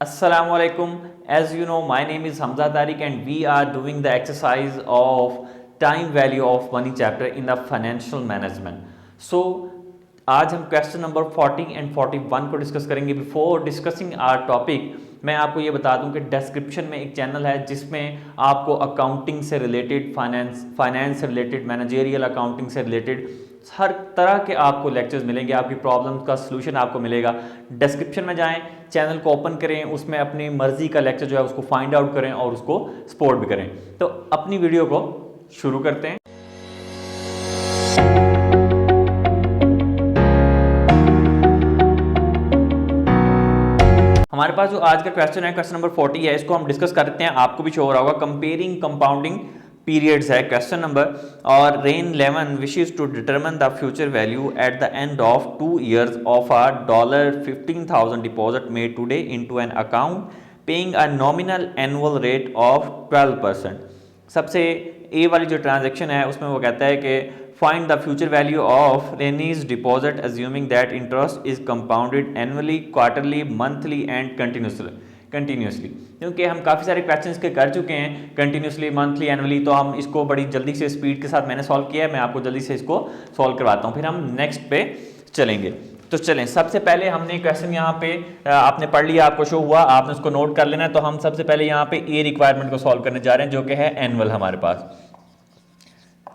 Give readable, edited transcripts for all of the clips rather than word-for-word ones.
Assalamualaikum. As you know, my name is Hamza Tariq and we are doing the exercise of time value of money chapter in the financial management. So आज हम question number 40 and 41 को discuss करेंगे। Before discussing our topic मैं आपको ये बता दूं कि डिस्क्रिप्शन में एक चैनल है जिसमें आपको अकाउंटिंग से रिलेटेड, फाइनेंस से रिलेटेड, मैनेजेरियल अकाउंटिंग से रिलेटेड हर तरह के आपको लेक्चर्स मिलेंगे, आपकी प्रॉब्लम का सलूशन आपको मिलेगा। डिस्क्रिप्शन में जाएं, चैनल को ओपन करें, उसमें अपनी मर्जी का लेक्चर जो है उसको फाइंड आउट करें और उसको सपोर्ट भी करें। तो अपनी वीडियो को शुरू करते हैं। हमारे पास जो आज का क्वेश्चन है, क्वेश्चन नंबर 40 है, इसको हम डिस्कस करते हैं। आपको भी शो हो रहा होगा, कंपेयरिंग कंपाउंडिंग पीरियड्स है क्वेश्चन नंबर। और Ren 11 wishes to determine the future value at the end of 2 years of a $15,000 deposit made today into an account paying a nominal annual rate of 12%। सबसे ए वाली जो transaction है उसमें वो कहता है कि find the future value of Renee's deposit assuming that interest is compounded annually, quarterly, monthly and continuously. क्योंकि हम काफ़ी सारे क्वेश्चंस के कर चुके हैं कंटिन्यूसली, मंथली, एनुअली, तो हम इसको बड़ी जल्दी से स्पीड के साथ मैंने सॉल्व किया है। मैं आपको जल्दी से इसको सॉल्व करवाता हूँ, फिर हम नेक्स्ट पे चलेंगे। तो चलें, सबसे पहले हमने क्वेश्चन यहाँ पे आपने पढ़ लिया, आपको शो हुआ, आपने उसको नोट कर लेना है। तो हम सबसे पहले यहाँ पे ए रिक्वायरमेंट को सॉल्व करने जा रहे हैं जो कि है एनुअल। हमारे पास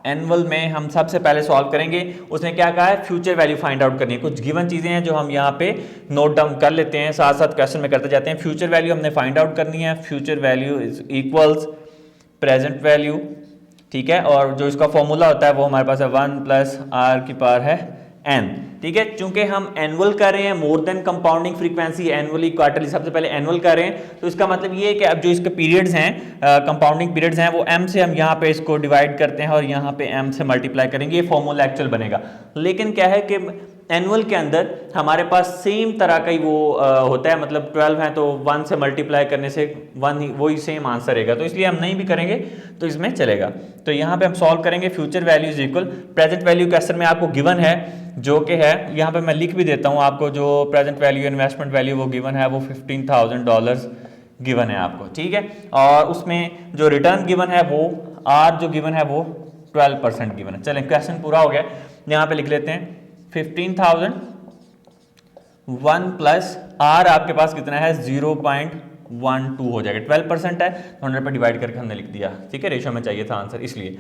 एनुअल में हम सबसे पहले सॉल्व करेंगे। उसने क्या कहा है, फ्यूचर वैल्यू फाइंड आउट करनी है। कुछ गिवन चीजें हैं जो हम यहाँ पे नोट डाउन कर लेते हैं, साथ साथ क्वेश्चन में करते जाते हैं। फ्यूचर वैल्यू हमने फाइंड आउट करनी है। Future value is equals present value, ठीक है। और जो इसका फॉर्मूला होता है वो हमारे पास है 1 + r⁴ है n, ठीक है। चूंकि हम एनुअल कर रहे हैं, more than compounding frequency, annually, quarterly, सबसे पहले एनुअल कर रहे हैं, तो इसका मतलब ये है कि अब जो इसके पीरियड्स हैं, कंपाउंडिंग पीरियड्स हैं, वो m से हम यहाँ पे इसको डिवाइड करते हैं और यहाँ पे m से मल्टीप्लाई करेंगे, ये फॉर्मूला एक्चुअल बनेगा। लेकिन क्या है कि एनुअल के अंदर हमारे पास सेम तरह का ही वो होता है, मतलब 12 है तो 1 से मल्टीप्लाई करने से 1 ही वही सेम आंसर रहेगा, तो इसलिए हम नहीं भी करेंगे तो इसमें चलेगा। तो यहाँ पे हम सॉल्व करेंगे। Future value is equal present value question में आपको गिवन है जो कि है, यहाँ पे मैं लिख भी देता हूँ आपको, जो प्रेजेंट वैल्यू, इन्वेस्टमेंट वैल्यू वो गिवन है, वो $15,000 गिवन है आपको, ठीक है। और उसमें जो रिटर्न गिवन है वो आर जो गिवन है वो 12% गिवन है। चलें, क्वेश्चन पूरा हो गया, यहाँ पे लिख लेते हैं 15,000 1 + r आपके पास कितना है 0.12 हो जाएगा। 12% है तो 100 पे डिवाइड करके हमने लिख दिया, ठीक है। रेशो में चाहिए था आंसर, इसलिए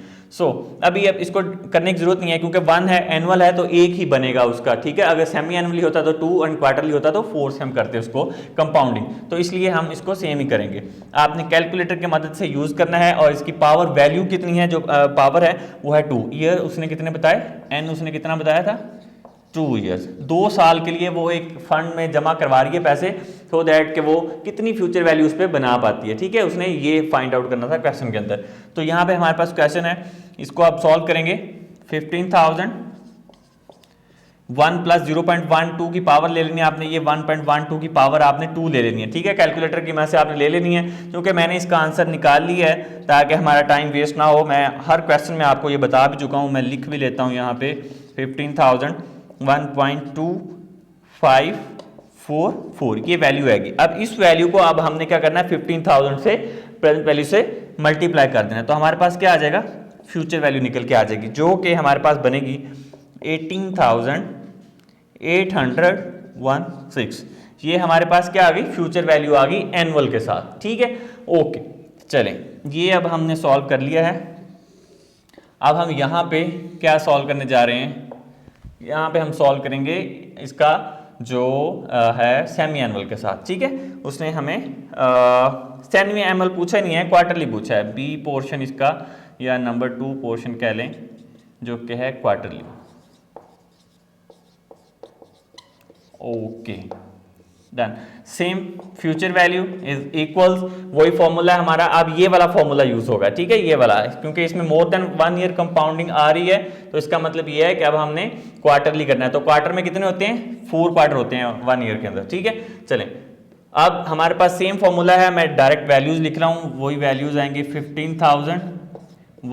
अभी अब इसको करने की जरूरत नहीं है क्योंकि 1 है, एनुअल है तो एक ही बनेगा उसका, ठीक है। अगर सेमी एनुअली होता तो 2 और क्वार्टरली होता तो 4 से हम करते उसको कंपाउंडिंग, तो इसलिए हम इसको सेम ही करेंगे। आपने कैलकुलेटर की मदद से यूज करना है और इसकी पावर वैल्यू कितनी है, जो पावर है वो है 2 ईयर। उसने कितने बताए, एन उसने कितना बताया था, 2 years, 2 साल के लिए वो एक फंड में जमा करवा रही है पैसे, सो दैट कि वो कितनी फ्यूचर वैल्यू उस पर बना पाती है, ठीक है। उसने ये फाइंड आउट करना था क्वेश्चन के अंदर। तो यहाँ पे हमारे पास क्वेश्चन है, इसको आप सॉल्व करेंगे। 15,000 1 + 0.12 की पावर ले लेनी है आपने, ये 1.12 की पावर आपने 2 ले लेनी है, ठीक है। कैलकुलेटर की मदद से आपने ले लेनी है, क्योंकि मैंने इसका आंसर निकाल लिया है ताकि हमारा टाइम वेस्ट ना हो। मैं हर क्वेश्चन में आपको ये बता भी चुका हूँ, मैं लिख भी लेता हूँ यहाँ पे 15,000 1.2544 ये वैल्यू आएगी। अब इस वैल्यू को अब हमने क्या करना है, 15,000 से प्रेजेंट वैल्यू से मल्टीप्लाई कर देना, तो हमारे पास क्या आ जाएगा, फ्यूचर वैल्यू निकल के आ जाएगी, जो कि हमारे पास बनेगी 18,816। ये हमारे पास क्या आ गई, फ्यूचर वैल्यू आ गई एनुअल के साथ, ठीक है। ओके, चलें, ये अब हमने सॉल्व कर लिया है। अब हम यहाँ पे क्या सॉल्व करने जा रहे हैं, यहाँ पे हम सॉल्व करेंगे इसका जो है सेमी एनुअल के साथ, ठीक है। उसने हमें सेमी एनुअल पूछा ही नहीं है, क्वार्टरली पूछा है। बी पोर्शन इसका, या नंबर 2 पोर्शन कह लें, जो कि है quarterly. Okay, done. Same future value is equals, वही फॉर्मूला है हमारा। अब ये वाला फॉर्मूला यूज होगा, ठीक है, ये वाला, क्योंकि इसमें मोर देन 1 ईयर कंपाउंडिंग आ रही है, तो इसका मतलब ये है कि अब हमने क्वार्टरली करना है। तो क्वार्टर में कितने होते हैं, 4 क्वार्टर होते हैं 1 ईयर के अंदर, ठीक है। चलें, अब हमारे पास सेम फॉर्मूला है, मैं डायरेक्ट वैल्यूज लिख रहा हूं, वही वैल्यूज आएंगे। 15,000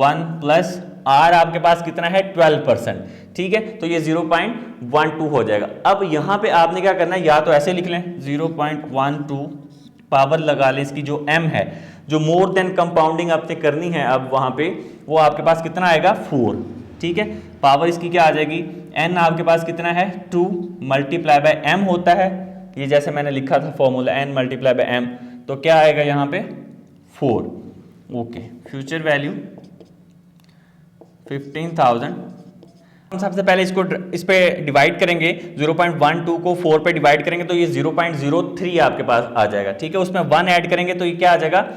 1 + r आपके पास कितना है 12%, ठीक है। तो ये 0.12 हो जाएगा। अब यहां पे आपने क्या करना है, या तो ऐसे लिख लें 0.12 पावर लगा लें इसकी जो m है, जो मोर देन कंपाउंडिंग आपने करनी है अब वहां पे, वो आपके पास कितना आएगा 4, ठीक है। पावर इसकी क्या आ जाएगी, n आपके पास कितना है 2 मल्टीप्लाई बाय m होता है, ये जैसे मैंने लिखा था formula n multiply by m, तो क्या आएगा यहाँ पे 4। Okay, future value 15,000। हम सबसे पहले इसको इस पे डिवाइड करेंगे, 0.12 को 4 पे डिवाइड करेंगे तो ये 0.03 आपके पास आ जाएगा, ठीक है। उसमें 1 ऐड करेंगे तो ये क्या आ जाएगा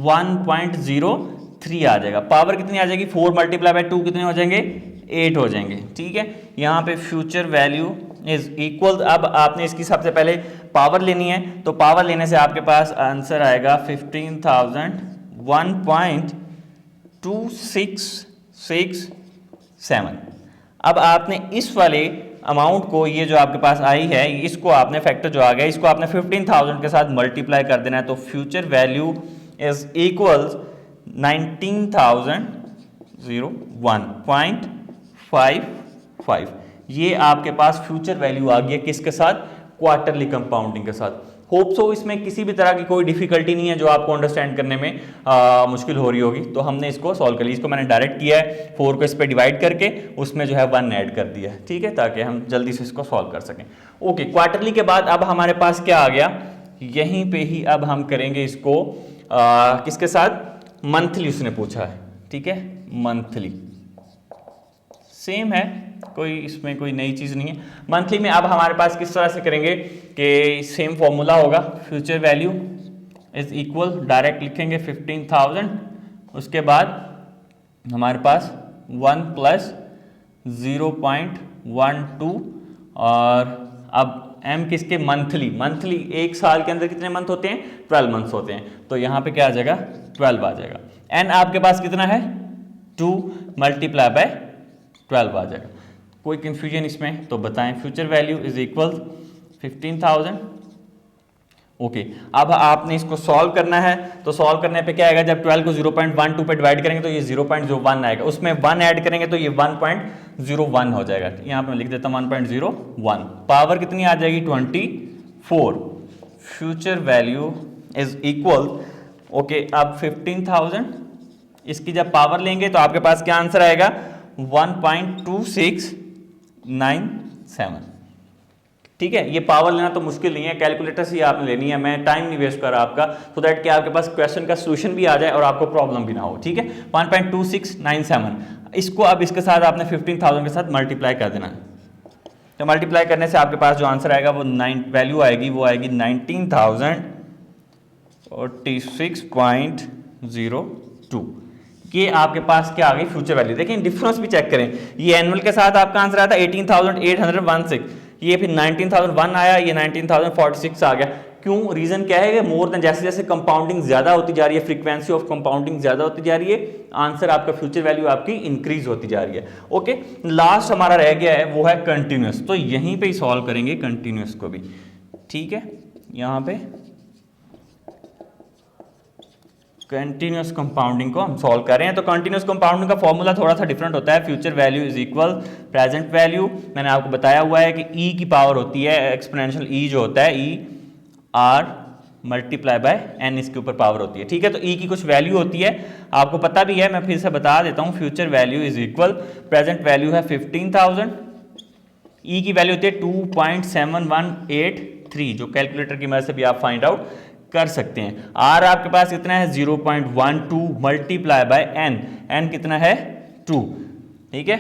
1.03 आ जाएगा। पावर कितनी आ जाएगी 4 मल्टीप्लाई बाय 2 कितने हो जाएंगे 8 हो जाएंगे, ठीक है। यहाँ पे फ्यूचर वैल्यू इज इक्वल, अब आपने इसकी सबसे पहले पावर लेनी है, तो पावर लेने से आपके पास आंसर आएगा 15,000 1.2667। अब आपने इस वाले अमाउंट को, ये जो आपके पास आई है, इसको आपने फैक्टर जो आ गया इसको आपने 15,000 के साथ मल्टीप्लाई कर देना है, तो फ्यूचर वैल्यू इज इक्वल 19,001.55। ये आपके पास फ्यूचर वैल्यू आ गई किसके साथ, क्वार्टरली कंपाउंडिंग के साथ। होप सो इसमें किसी भी तरह की कोई डिफिकल्टी नहीं है जो आपको अंडरस्टैंड करने में मुश्किल हो रही होगी, तो हमने इसको सॉल्व कर लिया। इसको मैंने डायरेक्ट किया है, 4 को इस पर डिवाइड करके उसमें जो है 1 ऐड कर दिया है, ठीक है, ताकि हम जल्दी से इसको सॉल्व कर सकें। ओके, क्वार्टरली के बाद अब हमारे पास क्या आ गया, यहीं पे ही अब हम करेंगे इसको किसके साथ, मंथली उसने पूछा है, ठीक है, मंथली सेम है, कोई इसमें कोई नई चीज़ नहीं है। मंथली में अब हमारे पास किस तरह से करेंगे कि सेम फॉर्मूला होगा, future value is equal, direct लिखेंगे 15,000, उसके बाद हमारे पास 1 प्लस 0.12 और अब m किसके, मंथली। मंथली एक साल के अंदर कितने मंथ होते हैं 12 मंथ्स होते हैं, तो यहाँ पे क्या आ जाएगा 12 आ जाएगा। n आपके पास कितना है 2 मल्टीप्लाई बाय 12 आ जाएगा। कोई कंफ्यूजन इसमें तो बताएं। Future value is equal 15,000। Okay, अब आपने इसको सॉल्व करना है, तो सॉल्व करने पे क्या आएगा, जब 12 को 0.12 पे डिवाइड करेंगे तो ये 0.01 आएगा, उसमें 1 ऐड करेंगे तो ये 1.01 हो जाएगा। यहाँ पे मैं लिख देता हूँ 1.01। पावर कितनी आ जाएगी 24। Future value is equal, okay, अब 15,000 इसकी जब पावर लेंगे तो आपके पास क्या आंसर आएगा 1.2697, ठीक है। ये पावर लेना तो मुश्किल नहीं है, कैलकुलेटर से ही आपने लेनी है, मैं टाइम नहीं वेस्ट कर रहा आपका, सो दैट कि आपके पास क्वेश्चन का सॉल्यूशन भी आ जाए और आपको प्रॉब्लम भी ना हो, ठीक है। 1.2697 इसको अब इसके साथ आपने 15,000 के साथ मल्टीप्लाई कर देना है, तो मल्टीप्लाई करने से आपके पास जो आंसर आएगा वो वैल्यू आएगी, वो आएगी 19,046.02। ये आपके पास क्या आ गई फ्यूचर वैल्यू। देखिए डिफरेंस भी चेक करें, ये एनुअल के साथ आपका आंसर आया था 18,816, ये फिर 19,001 आया, ये 19,046 आ गया। क्यों, रीजन क्या है कि मोर देन, जैसे जैसे कंपाउंडिंग ज्यादा होती जा रही है, फ्रीक्वेंसी ऑफ कंपाउंडिंग ज्यादा होती जा रही है, आंसर आपका फ्यूचर वैल्यू आपकी इंक्रीज होती जा रही है। ओके, लास्ट हमारा रह गया है वो है कंटिन्यूस, तो यहीं पे ही सॉल्व करेंगे कंटिन्यूस को भी, ठीक है। यहाँ पे कंटिन्यूस कंपाउंडिंग को हम सॉल्व कर रहे हैं, तो कंटिन्यूस कंपाउंडिंग का फॉर्मूला थोड़ा सा डिफरेंट होता है। Future value is equal present value, मैंने आपको बताया हुआ है कि ई की पावर होती है, एक्सपोनेंशियल ई जो होता है E R multiply by N, इसके ऊपर पावर होती है, ठीक है। तो ई की कुछ वैल्यू होती है, आपको पता भी है, मैं फिर से बता देता हूँ। Future value is equal, present value है 15,000, ई की वैल्यू होती है 2.7183, जो कैलकुलेटर की मदद से भी आप फाइंड आउट कर सकते हैं। आर आपके पास कितना है 0.12 मल्टीप्लाई बाय एन, एन कितना है 2, ठीक है।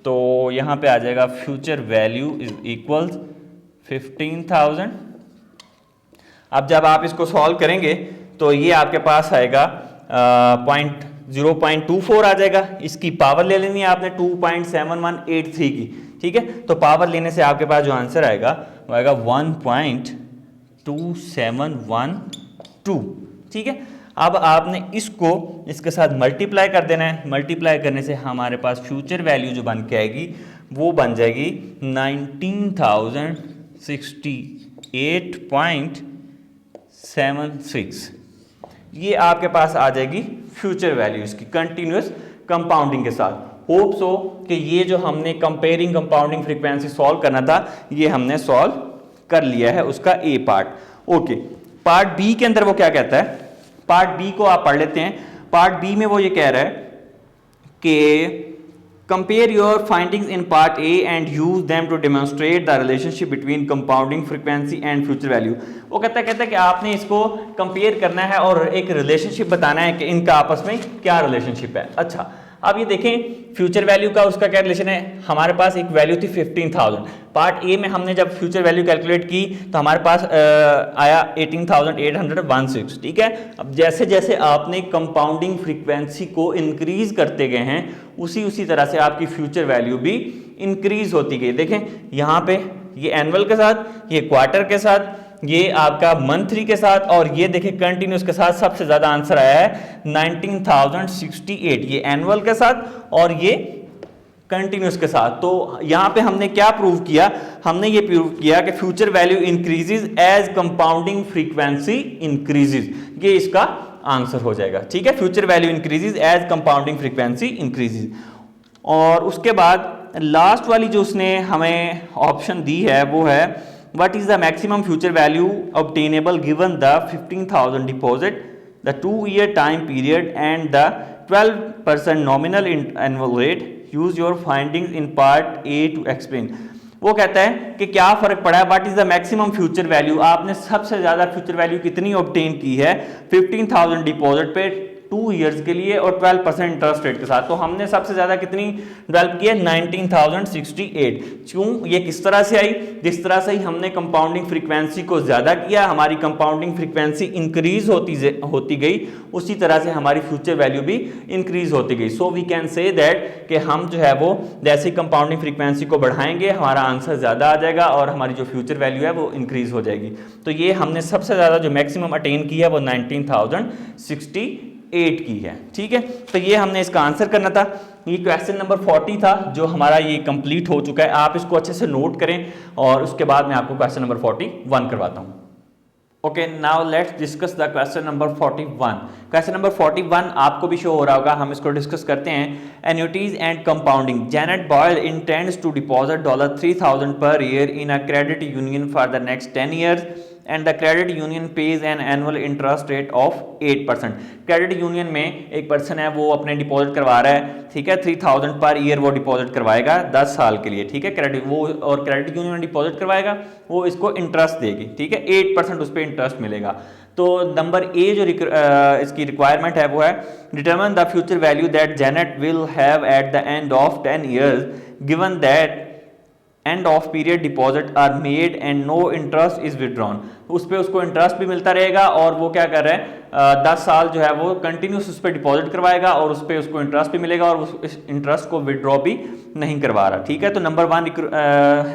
तो यहां पे आ जाएगा फ्यूचर वैल्यू इज इक्वल 15,000। अब जब आप इसको सॉल्व करेंगे तो ये आपके पास आएगा 0.24 आ जाएगा। इसकी पावर ले लेनी है आपने 2.7183 की, ठीक है। तो पावर लेने से आपके पास जो आंसर आएगा वो आएगा 1.2712, ठीक है। अब आपने इसको इसके साथ मल्टीप्लाई कर देना है, मल्टीप्लाई करने से हमारे पास फ्यूचर वैल्यू जो बन के आएगी वो बन जाएगी 19,068.76। ये आपके पास आ जाएगी फ्यूचर वैल्यू इसकी कंटिन्यूस कंपाउंडिंग के साथ। होप सो कि ये जो हमने कंपेयरिंग कंपाउंडिंग फ्रीक्वेंसी सॉल्व करना था ये हमने सॉल्व कर लिया है, उसका ए पार्ट। ओके, पार्ट बी के अंदर वो क्या कहता है, पार्ट बी को आप पढ़ लेते हैं। पार्ट बी में वो ये कह रहा है कि compare your findings in part A and use them to demonstrate the relationship between compounding frequency and future value. वो कहता है कि आपने इसको कंपेयर करना है और एक रिलेशनशिप बताना है कि इनका आपस में क्या रिलेशनशिप है। अच्छा, अब ये देखें फ्यूचर वैल्यू का उसका क्या रिलेशन है। हमारे पास एक वैल्यू थी 15,000। पार्ट ए में हमने जब फ्यूचर वैल्यू कैलकुलेट की तो हमारे पास आया 18,816, ठीक है। अब जैसे जैसे आपने कंपाउंडिंग फ्रीक्वेंसी को इंक्रीज करते गए हैं उसी तरह से आपकी फ्यूचर वैल्यू भी इंक्रीज होती गई। देखें यहाँ पे ये एनुअल के साथ, ये क्वार्टर के साथ, ये आपका मंथली के साथ, और ये देखिए कंटिन्यूस के साथ सबसे ज्यादा आंसर आया है 19,068, ये एनुअल के साथ और ये कंटिन्यूस के साथ। तो यहां पे हमने क्या प्रूव किया, हमने ये प्रूव किया कि future value increases as compounding frequency increases, ये इसका आंसर हो जाएगा, ठीक है। Future value increases as compounding frequency increases. और उसके बाद लास्ट वाली जो उसने हमें ऑप्शन दी है वो है what is the maximum future value obtainable given the 15,000 deposit, the 2-year time period and the 12% nominal annual rate. Use your findings in part A to explain. वो कहता है कि क्या फर्क पड़ा है, what is the maximum future value, आपने सबसे ज्यादा फ्यूचर वैल्यू कितनी ऑब्टेन की है 15,000 डिपॉजिट पे 2 इयर्स के लिए और 12% इंटरेस्ट रेट के साथ। तो हमने सबसे ज्यादा कितनी डेवलप की है 19,068। क्यों, ये किस तरह से आई, जिस तरह से ही हमने कंपाउंडिंग फ्रीक्वेंसी को ज्यादा किया हमारी कंपाउंडिंग फ्रीक्वेंसी इंक्रीज होती गई, उसी तरह से हमारी फ्यूचर वैल्यू भी इंक्रीज होती गई। So we can say that कि हम जो है वो जैसे कंपाउंडिंग फ्रीक्वेंसी को बढ़ाएंगे हमारा आंसर ज्यादा आ जाएगा और हमारी जो फ्यूचर वैल्यू है वो इंक्रीज हो जाएगी। तो ये हमने सबसे ज्यादा जो मैक्सिमम अटेन की है वो 19,068 की है, ठीक है। तो ये हमने इसका आंसर करना था। ये क्वेश्चन नंबर 40 था जो हमारा ये कंप्लीट हो चुका है। आप इसको अच्छे से नोट करें और उसके बाद मैं आपको क्वेश्चन नंबर 41 करवाता हूँ। Okay, now let's discuss the question number 41। Question number 41 आपको भी शो हो रहा होगा, हम इसको डिस्कस करते हैं। Annuities and compounding. Janet Boyle intends to deposit $3,000 per year in a credit union for the next 10 years and the credit union pays an annual interest rate of 8%। Credit union में एक person है वो अपने deposit करवा रहा है, ठीक है, 3,000 पर ईयर वो डिपॉजिट करवाएगा 10 साल के लिए, ठीक है। क्रेडिट वो और क्रेडिट यूनियन डिपॉजिट करवाएगा, वो इसको इंटरेस्ट देगी, ठीक है, 8% उस पर इंटरेस्ट मिलेगा। तो नंबर ए जो इसकी रिक्वायरमेंट है वो है determine the future value that Janet will have at the end of 10 years given that end of period deposit are made and no interest is withdrawn. उस पर उसको इंटरेस्ट भी मिलता रहेगा और वो क्या कर रहा है 10 साल जो है वो कंटिन्यूस उस पर डिपॉजिट करवाएगा और उस पर उसको इंटरेस्ट भी मिलेगा और उस इंटरेस्ट को विड्रॉ भी नहीं करवा रहा, ठीक है। तो नंबर 1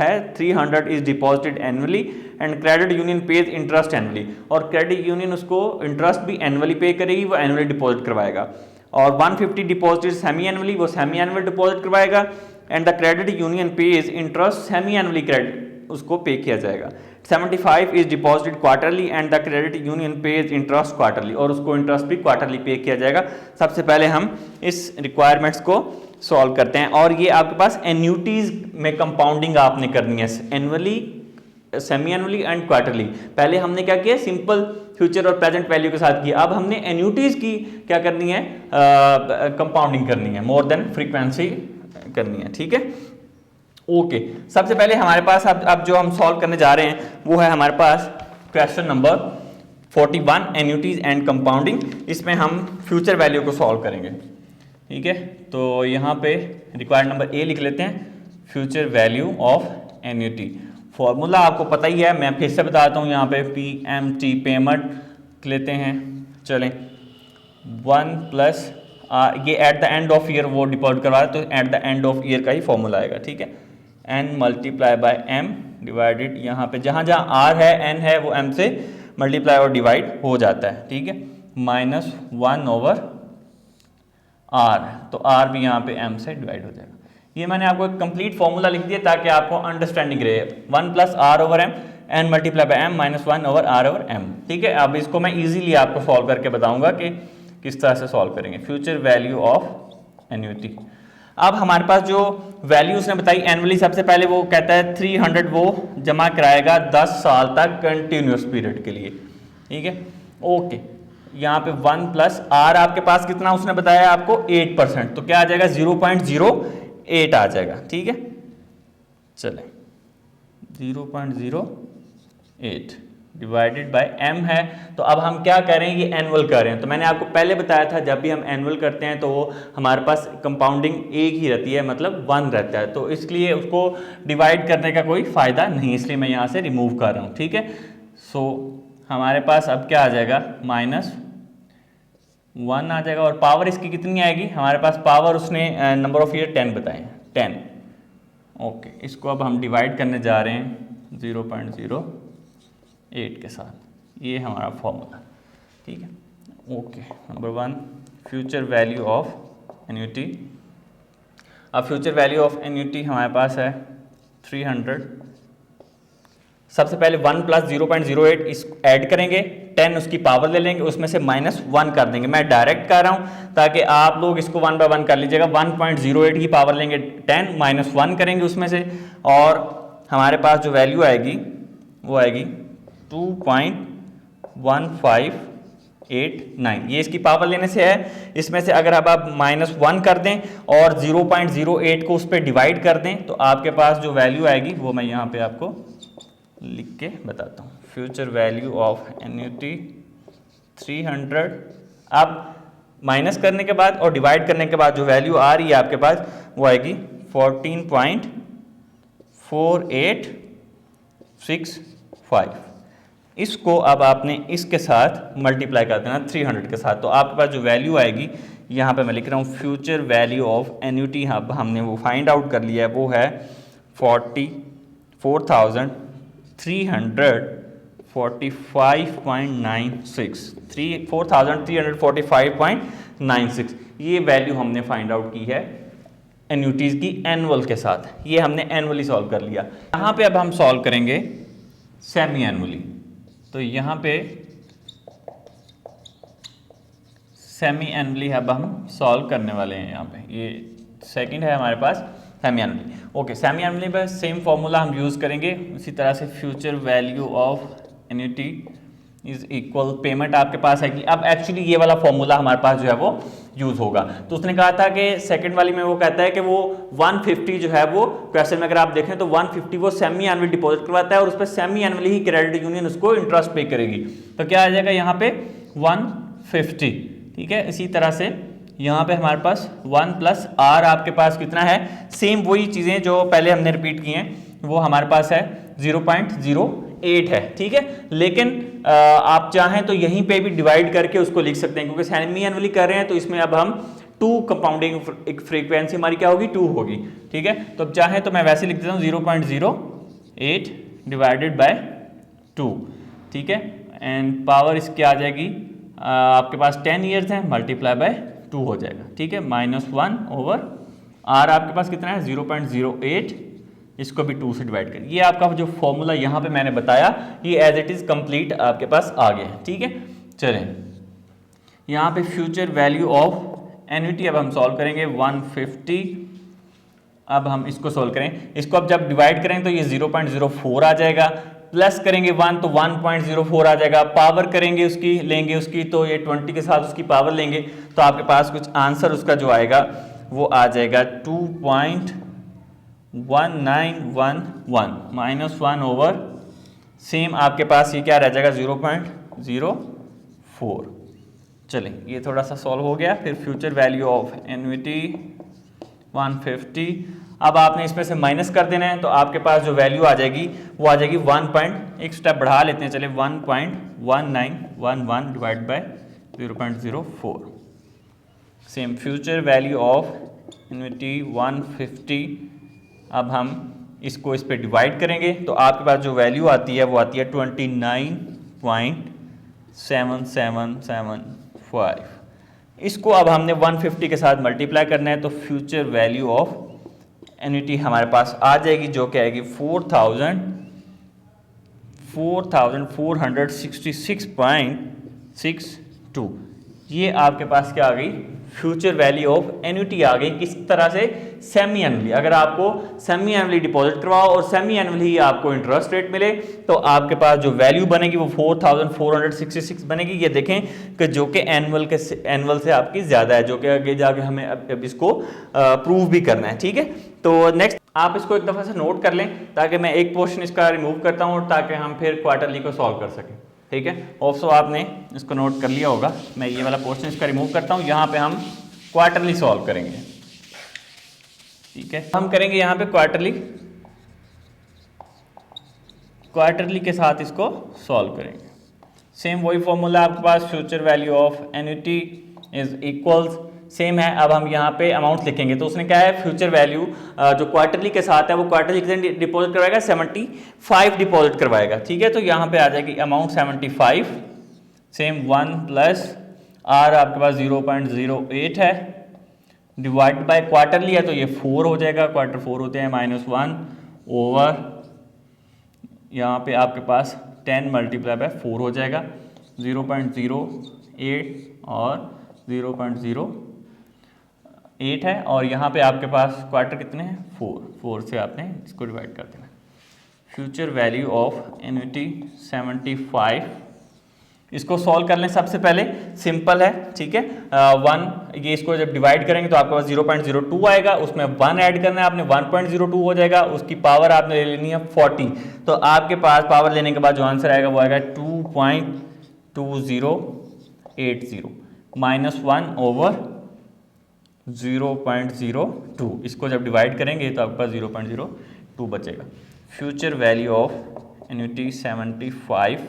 है 300 is deposited annually and credit union page interest annually, और क्रेडिट यूनियन उसको इंटरेस्ट भी एनुअली पे करेगी, वो एनुअली डिपॉजिट करवाएगा। और 150 डिपॉजिटेड सेमी एनुअली, वो सेमी एनुअल डिपॉजिट करवाएगा and the credit union page interest semi annually credit उसको पे किया जाएगा। 75 is deposited quarterly and the credit union page interest quarterly, और उसको इंटरेस्ट भी क्वार्टरली पे किया जाएगा। सबसे पहले हम इस रिक्वायरमेंट्स को सॉल्व करते हैं। और ये आपके पास एन्यूटीज में कंपाउंडिंग आपने करनी है annually, semi annually and quarterly. पहले हमने क्या किया, सिंपल फ्यूचर और प्रेजेंट वैल्यू के साथ किया। अब हमने एन्यूटीज की क्या करनी है, कंपाउंडिंग करनी है, मोर देन फ्रीक्वेंसी करनी है, ठीक है। ओके, सबसे पहले हमारे पास अब जो हम सॉल्व करने जा रहे हैं वो है हमारे पास क्वेश्चन नंबर 41 एन्यूटीज एंड कंपाउंडिंग। इसमें हम फ्यूचर वैल्यू को सॉल्व करेंगे, ठीक है। तो यहाँ पे रिक्वायर्ड नंबर ए लिख लेते हैं, future value of annuity. Formula आपको पता ही है, मैं फिर से बताता हूँ। यहाँ पे PMT पेमेंट लेते हैं, चलें 1 प्लस ये eight the end of year वो डिपॉजिट करवा रहा है, तो eight the end of year का ही फॉर्मूला आएगा, ठीक है। n multiply by m divided, यहाँ पे जहाँ जहाँ r है n है वो m से मल्टीप्लाई और डिवाइड हो जाता है, ठीक है, -1/r, तो r भी यहाँ पे m से डिवाइड हो जाएगा। ये मैंने आपको एक कंप्लीट फॉर्मूला लिख दिया ताकि आपको अंडरस्टैंडिंग रहे। 1 + r/m n multiply by m -1/r/m, ठीक है। अब इसको मैं इजीली आपको सॉल्व करके बताऊंगा कि किस तरह से सॉल्व करेंगे। Future value of annuity. अब हमारे पास जो वैल्यू उसने बताई एनुअली, सबसे पहले वो कहता है 300 वो जमा कराएगा 10 साल तक कंटिन्यूस पीरियड के लिए, ठीक है। ओके, यहाँ पे 1 प्लस आर आपके पास कितना उसने बताया आपको 8%, तो क्या आ जाएगा 0.08 आ जाएगा। ठीक है, चले 0.08 डिवाइडेड बाय m है। तो अब हम क्या कर रहे हैं, ये एनुअल कर रहे हैं। तो मैंने आपको पहले बताया था जब भी हम एनुअल करते हैं तो हमारे पास कंपाउंडिंग एक ही रहती है, मतलब 1 रहता है, तो इसलिए उसको डिवाइड करने का कोई फ़ायदा नहीं, इसलिए मैं यहाँ से रिमूव कर रहा हूँ। ठीक है, सो हमारे पास अब क्या आ जाएगा -1 आ जाएगा, और पावर इसकी कितनी आएगी, हमारे पास पावर उसने नंबर ऑफ ईयर 10 बताए हैं, 10। ओके, इसको अब हम डिवाइड करने जा रहे हैं 0.08 के साथ, ये हमारा फॉर्मूला। ठीक है, okay, number 1 future value of annuity. अब फ्यूचर वैल्यू ऑफ एन्युटी हमारे पास है 300। सबसे पहले 1 प्लस 0.08 इस ऐड करेंगे, 10 उसकी पावर ले लेंगे, उसमें से -1 कर देंगे। मैं डायरेक्ट कर रहा हूँ ताकि आप लोग इसको 1 बाय 1 कर लीजिएगा। 1.08 की पावर लेंगे, 10 -1 करेंगे उसमें से, और हमारे पास जो वैल्यू आएगी वो आएगी 2.1589। ये इसकी पावर लेने से है। इसमें से अगर अब आप -1 कर दें और 0.08 को उस पर डिवाइड कर दें तो आपके पास जो वैल्यू आएगी वो मैं यहाँ पे आपको लिख के बताता हूँ। Future value of annuity 300। अब माइनस करने के बाद और डिवाइड करने के बाद जो वैल्यू आ रही है आपके पास वो आएगी 14.4865। इसको अब आपने इसके साथ मल्टीप्लाई कर देना 300 के साथ, तो आपके पास जो वैल्यू आएगी, यहाँ पे मैं लिख रहा हूँ फ्यूचर वैल्यू ऑफ एन्युटी, अब हमने वो फाइंड आउट कर लिया है, वो है 4345.96। ये वैल्यू हमने फाइंड आउट की है एन्युटीज़ की एनुअल के साथ। ये हमने एनुअली सॉल्व कर लिया। यहाँ पे अब हम सॉल्व करेंगे सेमी एनुअली। तो यहाँ पे सेमी एनुअली अब हम सॉल्व करने वाले हैं। यहाँ पे ये सेकंड है हमारे पास semi annually. Okay, semi annually पर सेम फॉर्मूला हम यूज़ करेंगे उसी तरह से। Future value of annuity is equal, payment आपके पास है कि अब एक्चुअली ये वाला फॉर्मूला हमारे पास जो है वो यूज़ होगा। तो उसने कहा था कि सेकंड वाली में वो कहता है कि वो 150 जो है वो क्वेश्चन में अगर आप देखें तो 150 वो सेमी एनुअल डिपॉजिट करवाता है और उस पर सेमी एनुअली ही क्रेडिट यूनियन उसको इंटरेस्ट पे करेगी। तो क्या आ जाएगा यहाँ पे 150। ठीक है, इसी तरह से यहाँ पे हमारे पास 1 प्लस आर आपके पास कितना है, सेम वही चीज़ें जो पहले हमने रिपीट की हैं, वो हमारे पास है 0.08 है। ठीक है, लेकिन आप चाहें तो यहीं पे भी डिवाइड करके उसको लिख सकते हैं, क्योंकि सेमी एनुअली कर रहे हैं तो इसमें अब हम 2 कंपाउंडिंग एक फ्रीक्वेंसी हमारी क्या होगी 2 होगी। ठीक है, तो अब चाहें तो मैं वैसे लिख देता हूँ 0.08 डिवाइडेड बाय 2। ठीक है, एंड पावर इसकी आ जाएगी आपके पास 10 ईयर्स हैं, मल्टीप्लाई बाय 2 हो जाएगा। ठीक है, -1 ओवर आर आपके पास कितना है 0.08, इसको भी 2 से डिवाइड करें। ये आपका जो फॉर्मूला यहाँ पे मैंने बताया ये एज इट इज़ कंप्लीट आपके पास आ गया है। ठीक है, चलें यहाँ पे फ्यूचर वैल्यू ऑफ एन्युटी अब हम सॉल्व करेंगे 150। अब हम इसको सॉल्व करें, इसको अब जब डिवाइड करें तो ये 0.04 आ जाएगा, प्लस करेंगे 1 तो 1.04 आ जाएगा, पावर करेंगे उसकी लेंगे उसकी तो ये 20 के साथ उसकी पावर लेंगे तो आपके पास कुछ आंसर उसका जो आएगा वो आ जाएगा 2.1911 -1 ओवर सेम आपके पास ये क्या रह जाएगा 0.04। चलें ये थोड़ा सा सॉल्व हो गया। फिर फ्यूचर वैल्यू ऑफ एन्युटी 150, अब आपने इसमें से माइनस कर देना है तो आपके पास जो वैल्यू आ जाएगी वो आ जाएगी 1 स्टेप बढ़ा लेते हैं, चले 1.1911 divide by 0.04। Same future value of annuity 150, अब हम इसको इस पे डिवाइड करेंगे तो आपके पास जो वैल्यू आती है वो आती है 29.7775। इसको अब हमने 150 के साथ मल्टीप्लाई करना है तो फ्यूचर वैल्यू ऑफ एन्युटी हमारे पास आ जाएगी जो कि आएगी 4466.62। ये आपके पास क्या आ गई फ्यूचर वैल्यू ऑफ एन्युटी आ गई किस तरह से, सेमी एनुअली। अगर आपको सेमी एनुअली डिपॉजिट करवाओ और सेमी एनुअली आपको इंटरेस्ट रेट मिले तो आपके पास जो वैल्यू बनेगी वो 4466 बनेगी। ये देखें कि जो कि एनुअल से आपकी ज़्यादा है, जो कि आगे जाके हमें अब इसको प्रूव भी करना है। ठीक है, तो नेक्स्ट आप इसको एक दफ़ा से नोट कर लें ताकि मैं एक पोर्शन इसका रिमूव करता हूँ ताकि हम फिर क्वार्टरली को सॉल्व कर सकें। ठीक है, ऑल्सो आपने इसको नोट कर लिया होगा। मैं ये वाला पोर्शन इसका रिमूव करता हूँ, यहाँ पे हम क्वार्टरली सॉल्व करेंगे। ठीक है, हम करेंगे यहाँ पे क्वार्टरली के साथ इसको सॉल्व करेंगे। सेम वही फॉर्मूला आपके पास, future value of annuity is equals, same है। अब हम यहाँ पे अमाउंट लिखेंगे तो उसने क्या है, फ्यूचर वैल्यू जो क्वार्टरली के साथ है वो क्वार्टरली कितने डिपॉजिट करवाएगा, 75 डिपॉजिट करवाएगा। ठीक है, तो यहाँ पे आ जाएगी अमाउंट 75, सेम 1 प्लस आर आपके पास 0.08 है, डिवाइड बाय क्वार्टरली है तो ये 4 हो जाएगा, क्वार्टर 4 होते हैं, -1 ओवर यहाँ पे आपके पास 10 मल्टीप्लाई बाय 4 हो जाएगा, 0.08 और 0.08 है, और यहाँ पे आपके पास क्वार्टर कितने हैं, 4 से आपने इसको डिवाइड कर देना। फ्यूचर वैल्यू ऑफ एन्युटी 75, इसको सॉल्व कर लें। सबसे पहले सिंपल है, ठीक है, 1 ये इसको जब डिवाइड करेंगे तो आपके पास 0.02 आएगा, उसमें 1 ऐड करना है आपने, 1.02 हो जाएगा, उसकी पावर आपने ले लेनी है 40, तो आपके पास पावर लेने के बाद जो आंसर आएगा वो आएगा 2.2080 -1 ओवर 0.02, इसको जब डिवाइड करेंगे तो आपके पास 0.02 बचेगा। फ्यूचर वैल्यू ऑफ एन्युटी 75,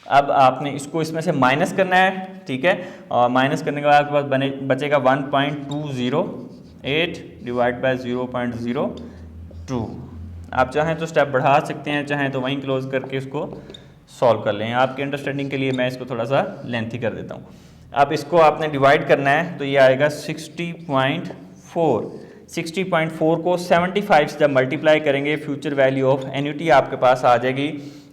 अब आपने इसको इसमें से माइनस करना है। ठीक है, और माइनस करने के बाद आपके पास बचेगा 1.208 डिवाइड बाय 0.02। आप चाहें तो स्टेप बढ़ा सकते हैं, चाहें तो वहीं क्लोज करके इसको सॉल्व कर लें। आपके अंडरस्टैंडिंग के लिए मैं इसको थोड़ा सा लेंथी कर देता हूँ। अब इसको आपने डिवाइड करना है तो ये आएगा 60.4। 60.4 को 75 से जब मल्टीप्लाई करेंगे फ्यूचर वैल्यू ऑफ एन्युटी आपके पास आ जाएगी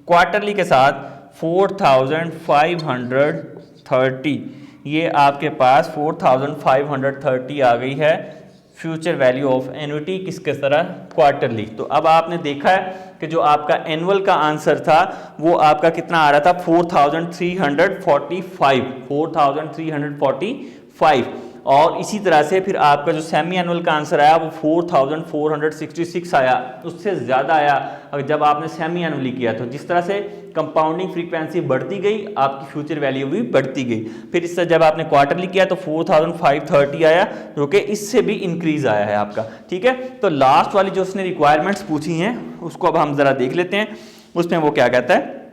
क्वार्टरली के साथ 4530। ये आपके पास 4530 आ गई है फ्यूचर वैल्यू ऑफ एन्युटी किसके तरह, क्वार्टरली। तो अब आपने देखा है कि जो आपका एनुअल का आंसर था वो आपका कितना आ रहा था, 4345, और इसी तरह से फिर आपका जो सेमी एनुअल का आंसर आया वो 4466 आया, उससे ज़्यादा आया अगर जब आपने सेमी एनुअली किया। तो जिस तरह से कंपाउंडिंग फ्रीक्वेंसी बढ़ती गई आपकी फ्यूचर वैल्यू भी बढ़ती गई। फिर इससे जब आपने क्वार्टरली किया तो 4530 आया, जो कि इससे भी इंक्रीज आया है आपका। ठीक है, तो लास्ट वाली जो उसने रिक्वायरमेंट्स पूछी हैं उसको अब हम ज़रा देख लेते हैं। उसमें वो क्या कहता है,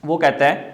वो कहता है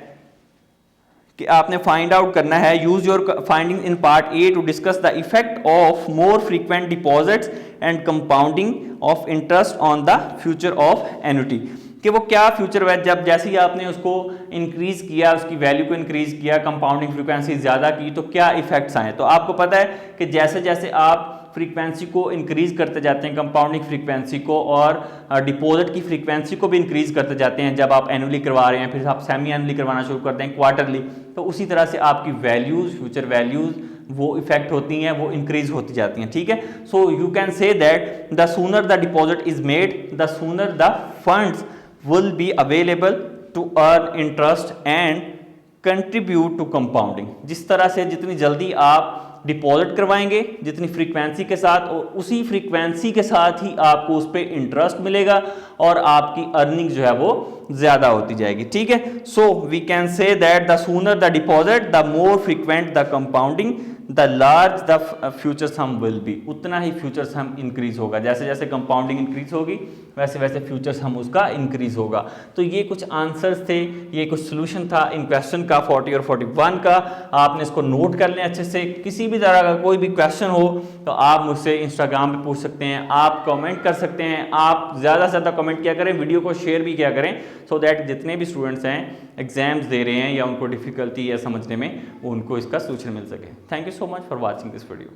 कि आपने फाइंड आउट करना है, use your finding in part A to discuss the effect of more frequent deposits and compounding of interest on the future of annuity. कि वो क्या फ्यूचर वैल्यू, जब जैसे ही आपने उसको इंक्रीज किया, उसकी वैल्यू को इंक्रीज किया, कंपाउंडिंग फ्रीक्वेंसी ज़्यादा की, तो क्या इफेक्ट्स आए। तो आपको पता है कि जैसे जैसे आप फ्रीक्वेंसी को इंक्रीज करते जाते हैं, कंपाउंडिंग फ्रीक्वेंसी को, और डिपॉजिट की फ्रीक्वेंसी को भी इंक्रीज करते जाते हैं, जब आप एनुअली करवा रहे हैं, फिर आप सेमी एनुअली करवाना शुरू करते हैं, क्वार्टरली, तो उसी तरह से आपकी वैल्यूज, फ्यूचर वैल्यूज वो इफेक्ट होती हैं, वो इंक्रीज होती जाती हैं। ठीक है, so you can say that the sooner the deposit is made, the sooner the funds will be available to earn interest and contribute to compounding। जिस तरह से जितनी जल्दी आप डिपॉजिट करवाएंगे जितनी फ्रीक्वेंसी के साथ, और उसी फ्रीक्वेंसी के साथ ही आपको उस पर इंटरेस्ट मिलेगा और आपकी अर्निंग जो है वो ज्यादा होती जाएगी। ठीक है, so we can say that the sooner the deposit the more frequent the compounding the large the future sum will be, उतना ही फ्यूचर सम इंक्रीज होगा। जैसे जैसे कंपाउंडिंग इंक्रीज होगी वैसे वैसे फ्यूचर सम उसका इंक्रीज होगा। तो ये कुछ आंसर्स थे, ये कुछ सोल्यूशन था इन क्वेश्चन का 40 और 41 का। आपने इसको नोट कर लें अच्छे से। किसी भी तरह का कोई भी क्वेश्चन हो तो आप मुझसे इंस्टाग्राम पे पूछ सकते हैं, आप कमेंट कर सकते हैं। आप ज़्यादा से ज़्यादा कमेंट किया करें, वीडियो को शेयर भी किया करें, सो दैट जितने भी स्टूडेंट्स हैं एग्जाम्स दे रहे हैं या उनको डिफिकल्टी या समझने में, उनको इसका सोल्यूशन मिल सके। Thank you so much for watching this video.